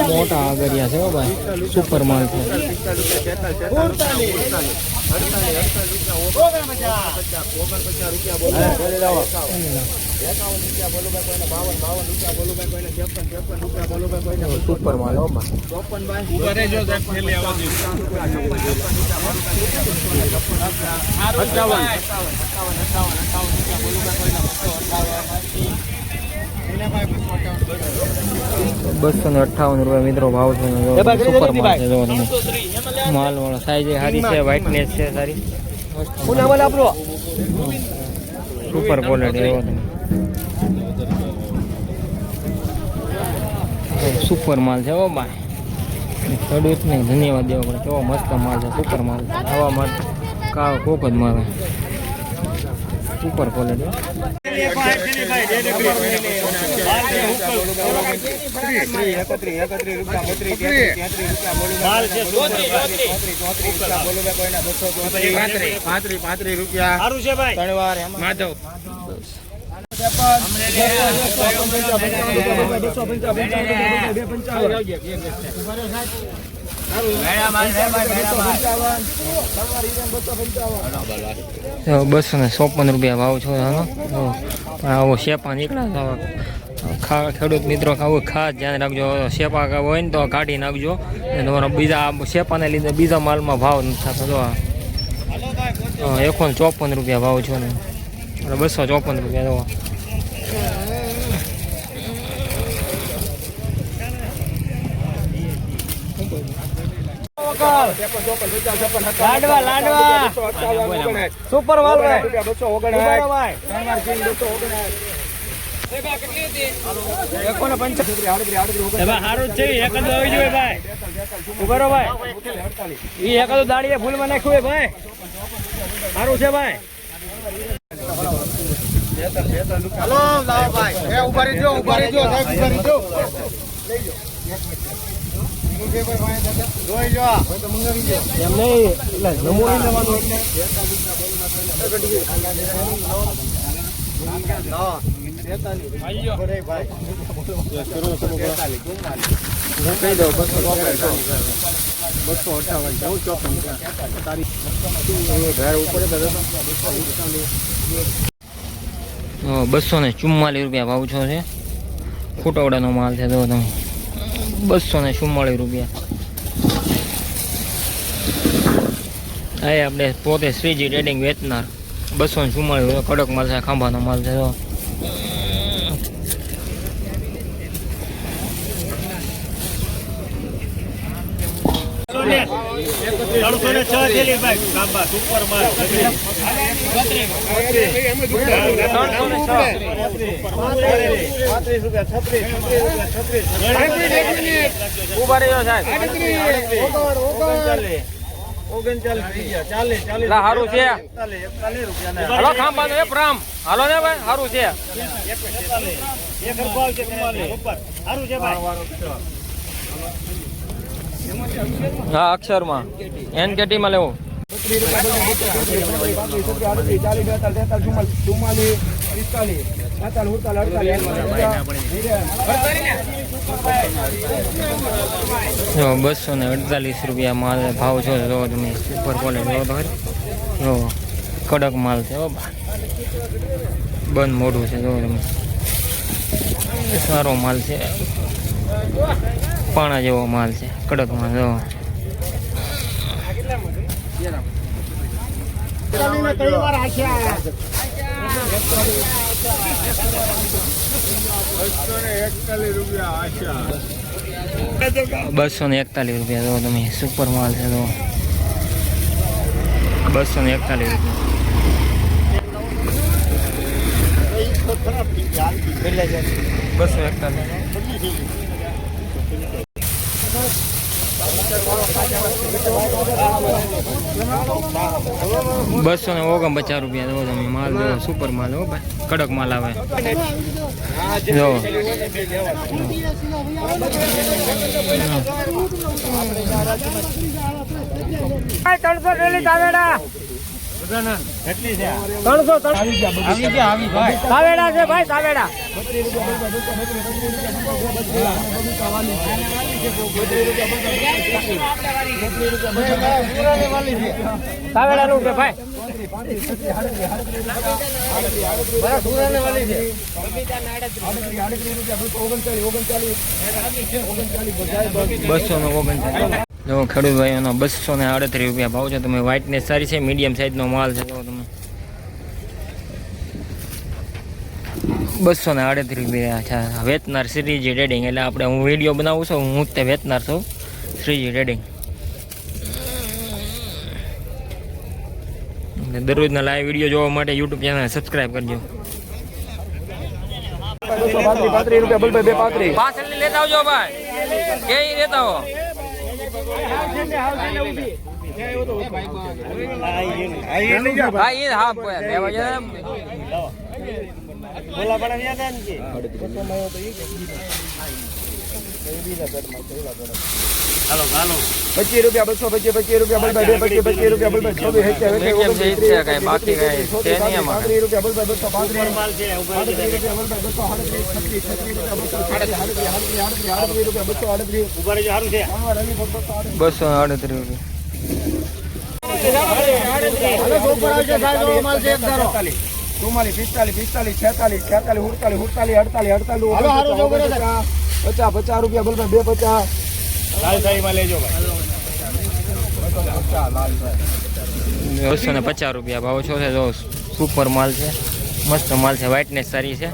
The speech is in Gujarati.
मोटा आगरिया से भाई सुपर माल है। सुपर माल हो ₹258 मित्रों भाव छे। सुपर माल है जो माल वाला साइज सारी है, व्हाइटनेस है सारी सुपर क्वालिटी है। सुपर माल है ओ भाई खेडूत ने धन्यवाद देवा पड़े। केवो मस्त माल है, सुपर माल आवा माल का कोक ज मारे सुपर क्वालिटी। ₹254 भाव छो आवो शेपा निकला खेडूत मित्रों आવું ખાસ ધ્યાન રાખજો। શેપા હોય ને તો કાઢી નાખજો, તમારા બીજા શેપાને લીધે બીજા માલમાં ભાવ નથી થતો। ₹154 ભાવ છો ને ₹254 જો। सुपर माल दाड़ी फूल में नाख्यू भाई सारू है भाई। हेलो लाओ भाई ऊपर जो ₹244 भाव छो है। फूटवड़ा नो माल है तो तमे ₹244 आ अपने पोते श्रीजी ट्रेडिंग वेचनार। 244 कड़क माल है, खांबा नो माल है तो हाँ अक्षर में NKT में लेवो ₹248 माल भाव छो तमे सुपर क्वालिटी जो कड़क माल है। बंद मोटू है जो तमे सारो माल है, पाणा जेवो माल है, कड़क माल जो ₹241 जो तमे सुपर माल है। तो 241 રૂપિયા દો તમે માલ દો સુપર માલ હો ભાઈ કડક માલ આવે જો 300 ડેલી તાવેડા 300 તાવેડા છે ભાઈ તાવેડા તાવેડા નું કે ભાઈ જો ખેડૂત ભાઈઓનો 238 રૂપિયા ભાવ છે. તમે વ્હાઇટનેસ સારી છે, મીડિયમ સાઇઝનો માલ છે. જો તમે 238 રૂપિયા છે. વેચનાર શ્રીજી ટ્રેડિંગ, એટલે આપણે હું વિડીયો બનાવું છું, હું જ તે વેચનાર છું, શ્રીજી ટ્રેડિંગ. દરરોજના લાઈવ વિડીયો જોવા માટે યુટ્યુબ ચેનલ સબસ્ક્રાઈબ કરજો. 235 રૂપિયા બોલ ભાઈ 235 પાછળ લેતા આવજો ભાઈ, કેઈ લેતા આવો. ₹25 225 રૂપિયા બોલ ભાઈ 25 રૂપિયા બોલ ભાઈ 26 બાકી કઈ છે નહીં આમાં. ₹35 રૂપિયા બોલ ભાઈ 50 રૂપિયા બોલ ભાઈ 250 250 રૂપિયા ભાવ છો છે. જો સુપર માલ છે, મસ્ત માલ છે, વ્હાઇટનેસ સારી છે.